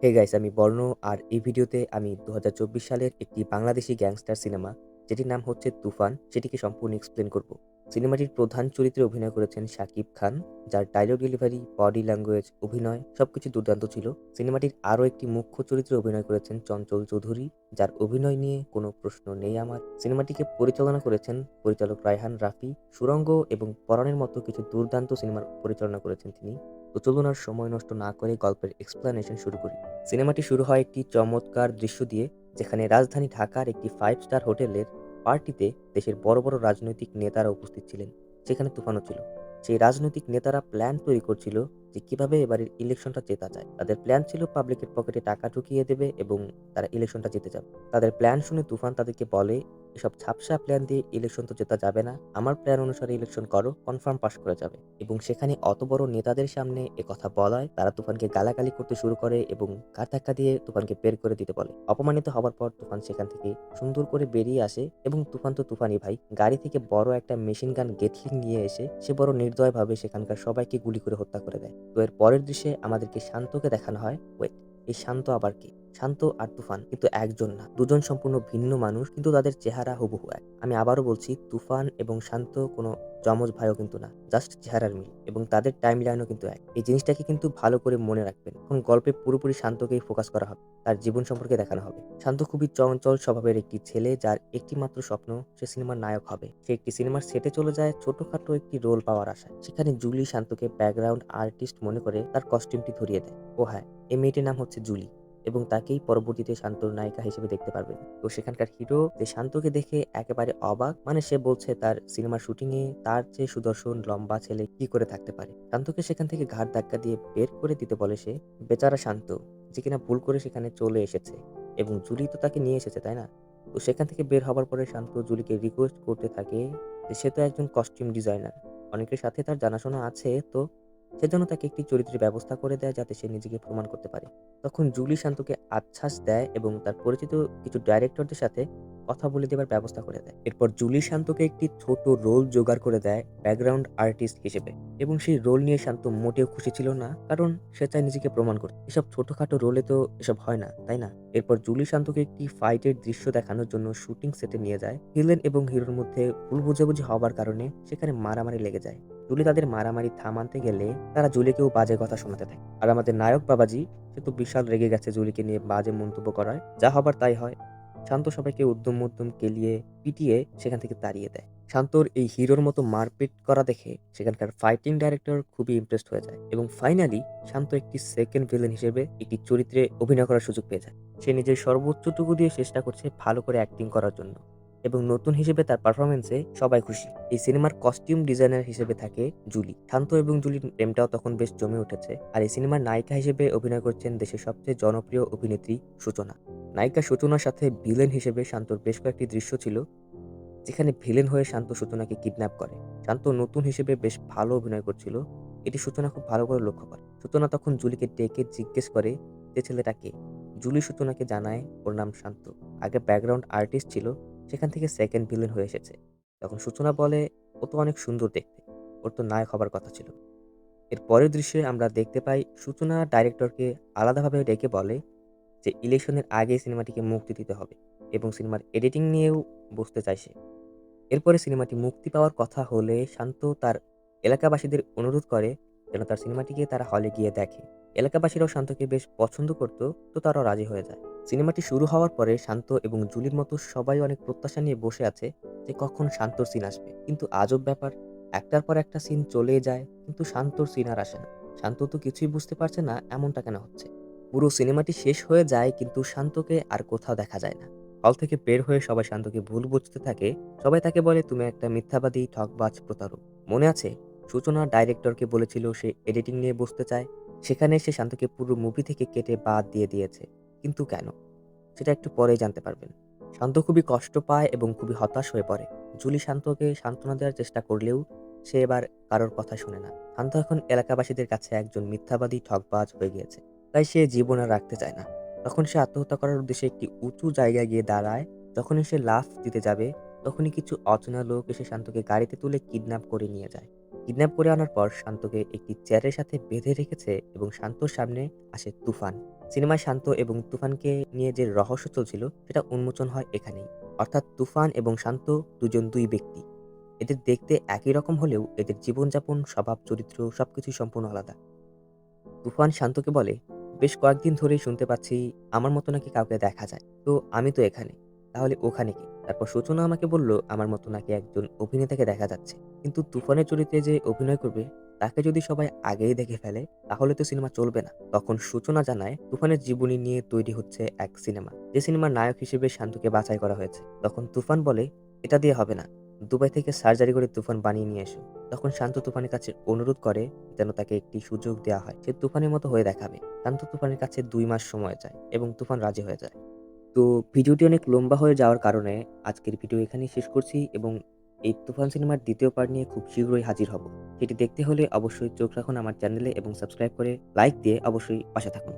Hey guys, আমি বর্ণ। আর এই ভিডিওতে আমি ২০২৪ সালের একটি বাংলাদেশি গ্যাংস্টার সিনেমা, যেটির নাম হচ্ছে তুফান, সেটিকে সম্পূর্ণ এক্সপ্লেন করব। সিনেমাটির প্রধান চরিত্রে অভিনয় করেছেন শাকিব খান, যার ডায়লগ ডেলিভারি, বডি ল্যাঙ্গুয়েজ, অভিনয় সবকিছু দুর্দান্ত ছিল। সিনেমাটির আরও একটি মুখ্য চরিত্রে অভিনয় করেছেন চঞ্চল চৌধুরী, যার অভিনয় নিয়ে কোনো প্রশ্ন নেই আমার। সিনেমাটিকে পরিচালনা করেছেন পরিচালক রায়হান রাফি। সুড়ঙ্গ এবং পরাণের মতো কিছু দুর্দান্ত সিনেমার পরিচালনা করেছেন তিনি। তো চলুন আর সময় নষ্ট না করে গল্পের এক্সপ্লানেশন শুরু করি। সিনেমাটি শুরু হয় একটি চমৎকার দৃশ্য দিয়ে, যেখানে রাজধানী ঢাকার একটি 5 স্টার হোটেলের পার্টিতে দেশের বড় বড় রাজনৈতিক নেতারা উপস্থিত ছিলেন। সেখানে তুফানও ছিল। সেই রাজনৈতিক নেতারা প্ল্যান তৈরি করছিল যে কিভাবে এবারের ইলেকশনটা জেতা যায়। তাদের প্ল্যান ছিল পাবলিকের পকেটে টাকা ঢুকিয়ে দেবে এবং তারা ইলেকশনটা জিতে যাবে। তাদের প্ল্যান শুনে তুফান তাদেরকে বলে, এসব ঝাপসা প্ল্যান দিয়ে ইলেকশন তো জেতা যাবে না, আমার প্ল্যান অনুসারে ইলেকশন করো, কনফার্ম পাস করে যাবে। এবং সেখানে অত বড় নেতাদের সামনে কথা বলায় তারা তুফানকে গালাগালি করতে শুরু করে এবং ঘাড় ধাক্কা দিয়ে তুফানকে বের করে দিতে বলে। অপমানিত হবার পর তুফান সেখান থেকে সুন্দর করে বেরিয়ে আসে এবং তুফান তো তুফানই ভাই, গাড়ি থেকে বড় একটা মেশিন গান গেটলিং নিয়ে এসে সে বড় নির্দয়ভাবে সেখানকার সবাইকে গুলি করে হত্যা করে দেয়। তো এর পরের দৃশ্যে আমাদেরকে শান্তকে দেখানো হয়। ওয়েট, এই শান্ত আবার কি? শান্ত আর তুফান কিন্তু একজন না, দুজন সম্পূর্ণ ভিন্ন মানুষ, কিন্তু তাদের চেহারা হুবহু এক। আমি আবারও বলছি, তুফান এবং শান্ত কোনো যমজ ভাইও কিন্তু না, জাস্ট চেহারার মিল। এবং তাদের টাইম লাইনও কিন্তু এক। এই জিনিসটাকে কিন্তু ভালো করে মনে রাখবেন। এখন গল্পে পুরোপুরি শান্তকেই ফোকাস করা হবে, তার জীবন সম্পর্কে দেখানো হবে। শান্ত খুবই চঞ্চল স্বভাবের একটি ছেলে, যার একটি মাত্র স্বপ্ন সে সিনেমার নায়ক হবে। সে একটি সিনেমার সেটে চলে যায় ছোটখাটো একটি রোল পাওয়ার আশায়। সেখানে জুলি শান্তকে ব্যাকগ্রাউন্ড আর্টিস্ট মনে করে তার কস্টিউমটি ধরিয়ে দেয়। ও হ্যাঁ, এই মেয়েটির নাম হচ্ছে জুলি এবং তাকেই পরবর্তীতে শান্তর নায়িকা হিসেবে দেখতে পারবেন। তো সেখানকার হিরো যে শান্তকে দেখে একেবারে অবাক, মানে সে বলছে তার সিনেমার শুটিং এ তার চেয়ে সুদর্শন লম্বা ছেলে কি করে থাকতে পারে। শান্তকে সেখান থেকে ঘাড় ধাক্কা দিয়ে বের করে দিতে বলে সে। বেচারা শান্ত, যে কিনা ভুল করে সেখানে চলে এসেছে এবং জুলি তো তাকে নিয়ে এসেছে, তাই না? তো সেখান থেকে বের হবার পরে শান্ত জুলিকে রিকোয়েস্ট করতে থাকে যে সে তো একজন কস্টিউম ডিজাইনার, অনেকের সাথে তার জানাশোনা আছে, তো সেজন্য তাকে একটি চরিত্রের ব্যবস্থা করে দেয় যাতে সে নিজেকে প্রমাণ করতে পারে। তখন জুলি শান্তকে আশ্বাস দেয় এবং তার পরিচিত কিছু ডাইরেক্টরদের সাথে কথা বলে দেবার ব্যবস্থা করে দেয়। এরপর জুলি শান্তকে একটি ছোট রোল জোগাড় করে দেয় ব্যাকগ্রাউন্ড আর্টিস্ট হিসেবে। এবং সেই রোল নিয়ে শান্ত মোটেও খুশি ছিল না, কারণ সে চায় নিজেকে প্রমাণ করতে। এসব ছোটখাটো রোলে তো এসব হয় না, তাই না? এরপর জুলি শান্তকে একটি ফাইটের দৃশ্য দেখানোর জন্য শুটিং সেটে নিয়ে যায়। ভিলেন এবং হিরোর মধ্যে ভুল বোঝাবুঝি হবার কারণে সেখানে মারামারি লেগে যায়। জুলি তাদের মারামারি থামাতে গেলে তারা জুলিকেও বাজে কথা শোনাতে থাকে। আর আমাদের নায়ক বাবাজি, সে তো বিশাল রেগে গেছে জুলিকে নিয়ে বাজে মন্তব্য করায়। যা হবার তাই হয়। শান্ত সবাইকে উদ্যম মধ্যম কেলিয়ে পিটিয়ে সেখান থেকে তাড়িয়ে দেয়। শান্তর এই হিরোর মতো মারপিট করা দেখে সেখানকার ফাইটিং ডাইরেক্টর খুবই ইমপ্রেসড হয়ে যায় এবং ফাইনালি শান্ত একটি সেকেন্ড ভিলেন হিসেবে একটি চরিত্রে অভিনয় করার সুযোগ পেয়ে যায়। সে নিজের সর্বোচ্চটুকু দিয়ে চেষ্টা করছে ভালো করে অ্যাক্টিং করার জন্য এবং নতুন হিসেবে তার পারফরমেন্সে সবাই খুশি। এই সিনেমার কস্টিউম ডিজাইনার হিসেবে থাকে জুলি। শান্ত এবং জুলির প্রেমটাও তখন বেশ জমে উঠেছে। আর এই সিনেমার নায়িকা হিসেবে অভিনয় করছেন দেশের সবচেয়ে জনপ্রিয় অভিনেত্রী সূচনা। নায়িকা সূচনার সাথে ভিলেন হিসেবে শান্তর বেশ কয়েকটি দৃশ্য ছিল, যেখানে ভিলেন হয়ে শান্ত সূচনাকে কিডন্যাপ করে। শান্ত নতুন হিসেবে বেশ ভালো অভিনয় করছিল, এটি সূচনা খুব ভালো করে লক্ষ্য করে। সূচনা তখন জুলিকে ডেকে জিজ্ঞেস করে যে ছেলেটা কে। জুলি সূচনাকে জানায় ওর নাম শান্ত, আগে ব্যাকগ্রাউন্ড আর্টিস্ট ছিল, সেখান থেকে সেকেন্ড ভিলেন হয়ে এসেছে। তখন সূচনা বলে, ও তো অনেক সুন্দর দেখতে, ওর তো নায়ক হবার কথা ছিল। এর পরের দৃশ্যে আমরা দেখতে পাই সূচনা ডাইরেক্টরকে আলাদাভাবে ডেকে বলে যে ইলেকশনের আগে সিনেমাটিকে মুক্তি দিতে হবে এবং সিনেমার এডিটিং নিয়েও বসতে চায় সে। এরপরে সিনেমাটি মুক্তি পাওয়ার কথা হলে শান্ত তার এলাকাবাসীদের অনুরোধ করে যেন তার সিনেমাটিকে তারা হলে গিয়ে দেখে। এলাকাবাসীরাও শান্তকে বেশ পছন্দ করত, তো তারাও রাজি হয়ে যায়। সিনেমাটি শুরু হওয়ার পরে শান্ত এবং জুলির মতো সবাই অনেক প্রত্যাশা নিয়ে বসে আছে যে কখন শান্তর সিন আসবে। কিন্তু আজব ব্যাপার, একটার পর একটা সিন চলে যায় কিন্তু শান্তর সিন আর আসে না। শান্ত তো কিছুই বুঝতে পারছে না এমনটা কেন হচ্ছে। পুরো সিনেমাটি শেষ হয়ে যায় কিন্তু শান্তকে আর কোথাও দেখা যায় না। হল থেকে বের হয়ে সবাই শান্তকে ভুল বুঝতে থাকে। সবাই তাকে বলে তুমি একটা মিথ্যাবাদী, ঠকবাজ, প্রতারক। মনে আছে সূচনা ডাইরেক্টরকে বলেছিল সে এডিটিং নিয়ে বসতে চায়, সেখানে সে শান্তকে পুরো মুভি থেকে কেটে বাদ দিয়ে দিয়েছে। কিন্তু কেন, সেটা একটু পরেই জানতে পারবেন। শান্ত খুবই কষ্ট পায় এবং খুবই হতাশ হয়ে পড়ে। জুলি শান্তকে সান্ত্বনা দেওয়ার চেষ্টা করলেও সে এবার কারোর কথা শোনে না। শান্ত এখন এলাকাবাসীদের কাছে একজন মিথ্যাবাদী, ঠকবাজ হয়ে গিয়েছে, তাই সে জীবন আর রাখতে চায় না। তখন সে আত্মহত্যা করার উদ্দেশ্যে একটি উঁচু জায়গায় গিয়ে দাঁড়ায়। যখনই সে লাফ দিতে যাবে তখনই কিছু অচেনা লোক এসে শান্তকে গাড়িতে তুলে কিডন্যাপ করে নিয়ে যায়। কিডন্যাপ করে আনার পর শান্তকে একটি চেয়ারের সাথে বেঁধে রেখেছে এবং শান্তর সামনে আসে তুফান। সিনেমায় শান্ত এবং তুফানকে নিয়ে যে রহস্য চলছিল সেটা উন্মোচন হয় এখানেই। অর্থাৎ তুফান এবং শান্ত দুজন দুই ব্যক্তি। এদের দেখতে একই রকম হলেও এদের জীবনযাপন, স্বভাব, চরিত্র সবকিছুই সম্পূর্ণ আলাদা। তুফান শান্তকে বলে, "বেশ কয়েকদিন ধরেই শুনতে পাচ্ছি আমার মতো নাকি কাউকে দেখা যায়। তো আমি তো এখানে। তাহলে ওখানে কে?" তারপর সূচনা আমাকে বলল, আমার মতো নাকি একজন অভিনেতাকে দেখা যাচ্ছে। কিন্তু তুফানের চরিত্রে যে অভিনয় করবে তাকে যদি সবাই আগেই দেখে ফেলে তাহলে তো সিনেমা চলবে না। তখন সূচনা জানায় তুফানের জীবনী নিয়ে তৈরি হচ্ছে এক সিনেমা। যে সিনেমার নায়ক হিসেবে শান্তকে বাছাই করা হয়েছে। তখন তুফান বলে, "এটা দিয়ে হবে না। দুবাই থেকে সার্জারি করে তুফান বানিয়ে নিয়ে এসো।" তখন শান্ত তুফানের কাছে অনুরোধ করে যেন তাকে একটি সুযোগ দেওয়া হয়। সে তুফানের মতো হয়ে দেখাবে। শান্ত তুফানের কাছে ২ মাস সময় চায় এবং তুফান রাজি হয়ে যায়। তো ভিডিওটি অনেক লম্বা হয়ে যাওয়ার কারণে আজকের ভিডিও এখানেই শেষ করছি এবং এই তুফান সিনেমার ২য় পার্ট নিয়ে খুব শীঘ্রই হাজির হব। সেটি দেখতে হলে অবশ্যই চোখ রাখুন আমার চ্যানেলে এবং সাবস্ক্রাইব করে লাইক দিয়ে অবশ্যই পাশে থাকুন।